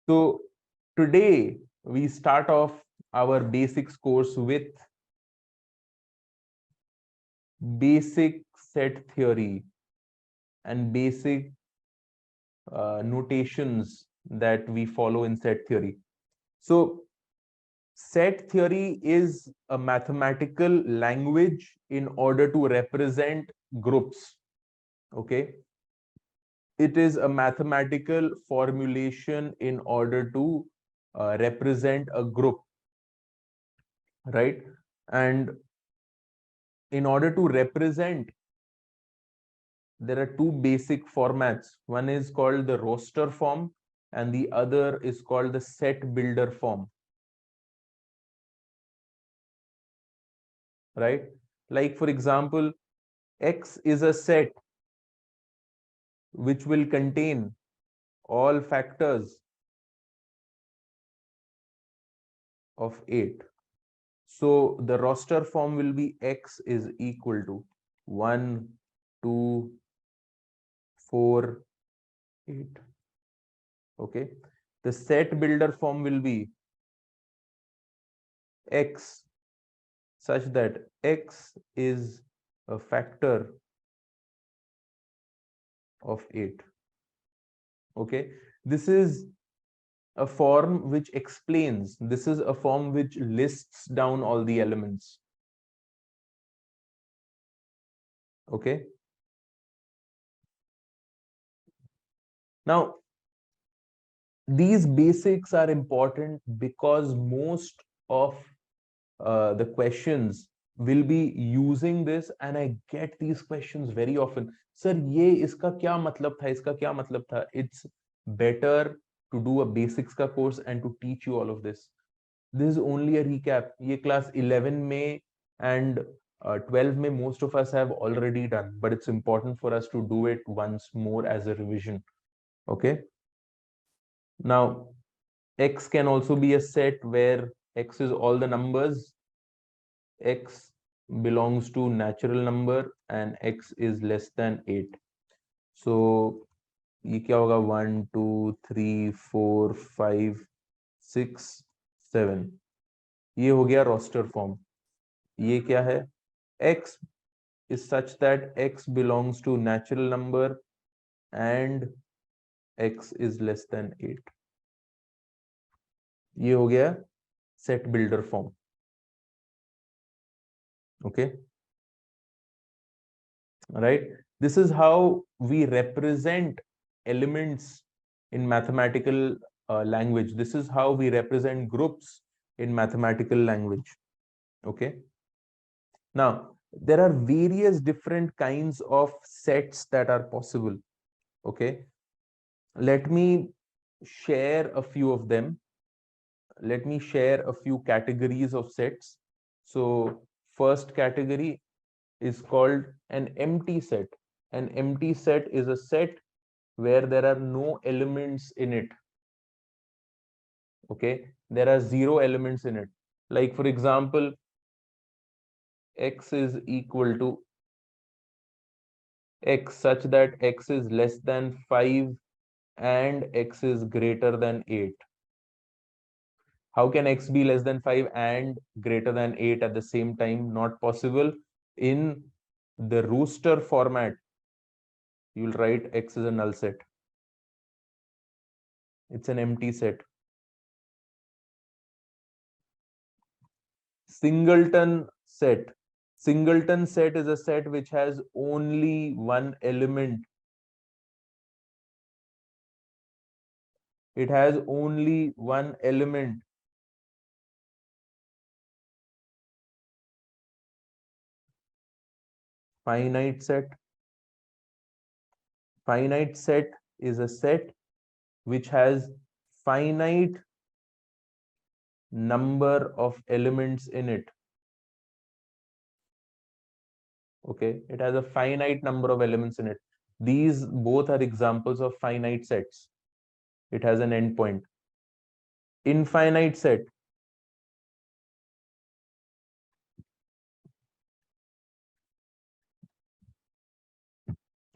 So today we start off our basics course with basic set theory and basic notations that we follow in set theory. So set theory is a mathematical language in order to represent groups. Okay. It is a mathematical formulation in order to represent a group, right? And in order to represent, there are two basic formats. One is called the roster form and the other is called the set builder form, right? Like for example, X is a set which will contain all factors of 8. So the roster form will be X is equal to 1, 2, 4, 8. Okay. The set builder form will be X such that X is a factor of 8. Okay. This is a form which explains, this is a form which lists down all the elements. Okay. Now, these basics are important because most of the questions will be using this, and I get these questions very often. Sir, ये इसका क्या मतलब था, इसका क्या मतलब था? It's better to do a basics का course and to teach you all of this. This is only a recap. ये class 11 में and 12 में most of us have already done, but it's important for us to do it once more as a revision. Okay. Now, X can also be a set where X is all the numbers. X belongs to natural number and X is less than 8. So ये क्या होगा? 1 2 3 4 5 6 7. ये हो गया roster form. ये क्या है? X is such that X belongs to natural number and X is less than 8. ये हो गया set builder form. Okay. Right. This is how we represent elements in mathematical language. This is how we represent groups in mathematical language. Okay. Now, there are various different kinds of sets that are possible. Okay. Let me share a few of them. Let me share a few categories of sets. So, first category is called an empty set. An empty set is a set where there are no elements in it. Okay, there are 0 elements in it. Like for example, X is equal to X such that X is less than 5 and X is greater than 8. How can X be less than 5 and greater than 8 at the same time? Not possible. In the roster format, you'll write X is a null set. It's an empty set. Singleton set. Singleton set is a set which has only one element. It has only one element. Finite set. Finite set is a set which has finite number of elements in it. Okay, it has a finite number of elements in it. These both are examples of finite sets. It has an endpoint. Infinite set.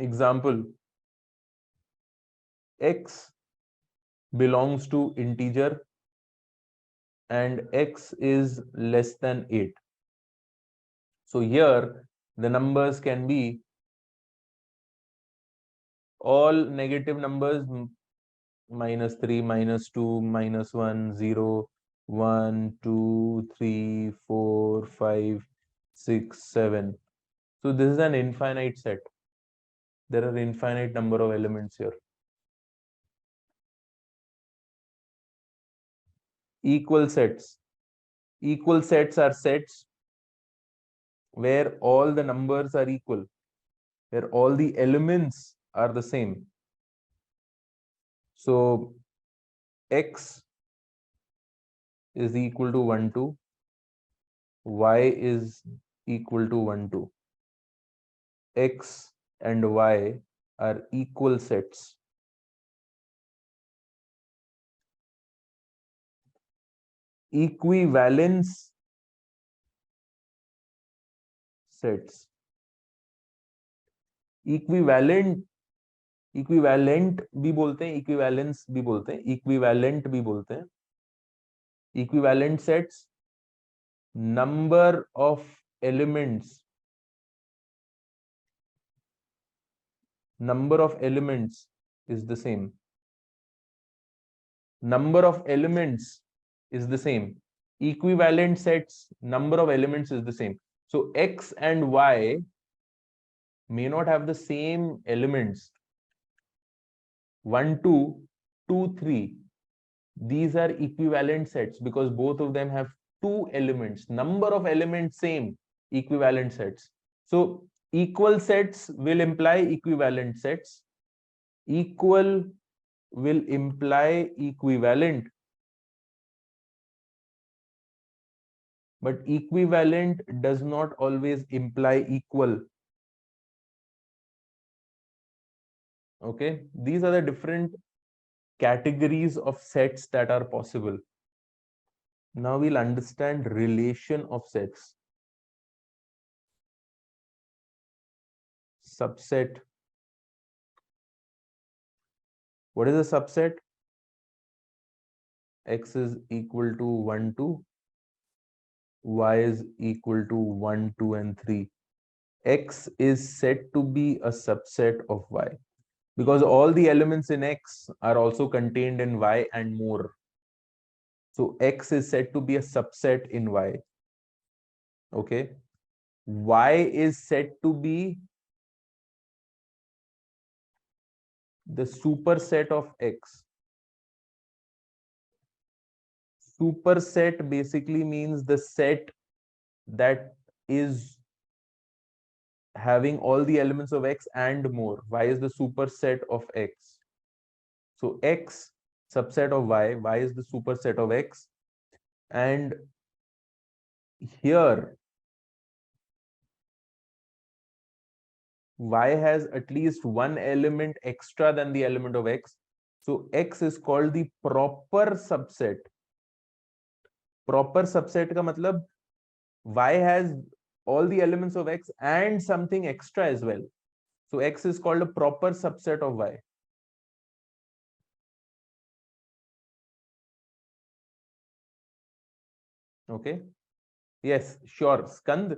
Example, X belongs to integer and x is less than 8. So here the numbers can be all negative numbers, -3, -2, -1, 0, 1, 2, 3, 4, 5, 6, 7. So this is an infinite set. There are infinite number of elements here. Equal sets. Equal sets are sets where all the numbers are equal, where all the elements are the same. So x is equal to 1, 2. Y is equal to 1, 2. X and Y are equal sets. Equivalence sets. Equivalent भी बोलते हैं, equivalence भी बोलते हैं, equivalent भी बोलते हैं. Equivalent sets, number of elements is the same. Number of elements is the same. Equivalent sets, number of elements is the same. So x and y may not have the same elements. 1, 2, 2, 3. These are equivalent sets because both of them have two elements. Number of elements same, equivalent sets. So equal sets will imply equivalent sets. Equal will imply equivalent. But equivalent does not always imply equal. Okay, these are the different categories of sets that are possible. Now we'll understand relation of sets. Subset. What is a subset? X is equal to 1, 2. Y is equal to 1, 2, and 3. X is said to be a subset of Y because all the elements in X are also contained in Y and more. So X is said to be a subset in Y. Okay. Y is said to be the superset of X. Superset basically means the set that is having all the elements of X and more. Y is the superset of X. So X subset of Y, Y is the superset of X. And here Y has at least one element extra than the element of X. So X is called the proper subset. Proper subset का मतलब Y has all the elements of X and something extra as well. So X is called a proper subset of Y. Okay. Yes, sure. Skand.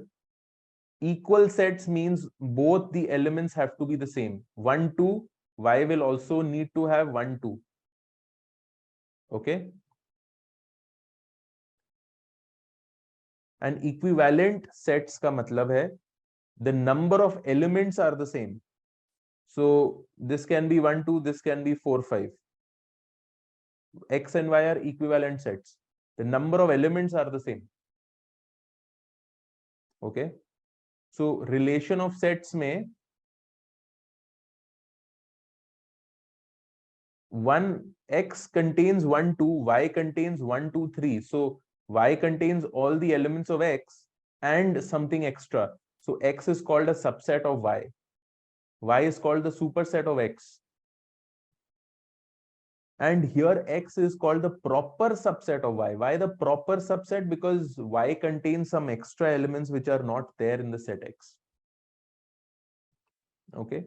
Equal sets means both the elements have to be the same. 1, 2. Y will also need to have 1, 2. Okay. And equivalent sets का मतलब है the number of elements are the same. So this can be 1, 2, this can be 4, 5. X and Y are equivalent sets. The number of elements are the same. Okay. So relation of sets में X contains 1, 2, Y contains 1, 2, 3. So Y contains all the elements of X and something extra. So X is called a subset of Y. Y is called the superset of X. And here X is called the proper subset of Y. Why the proper subset? Because Y contains some extra elements which are not there in the set X. Okay.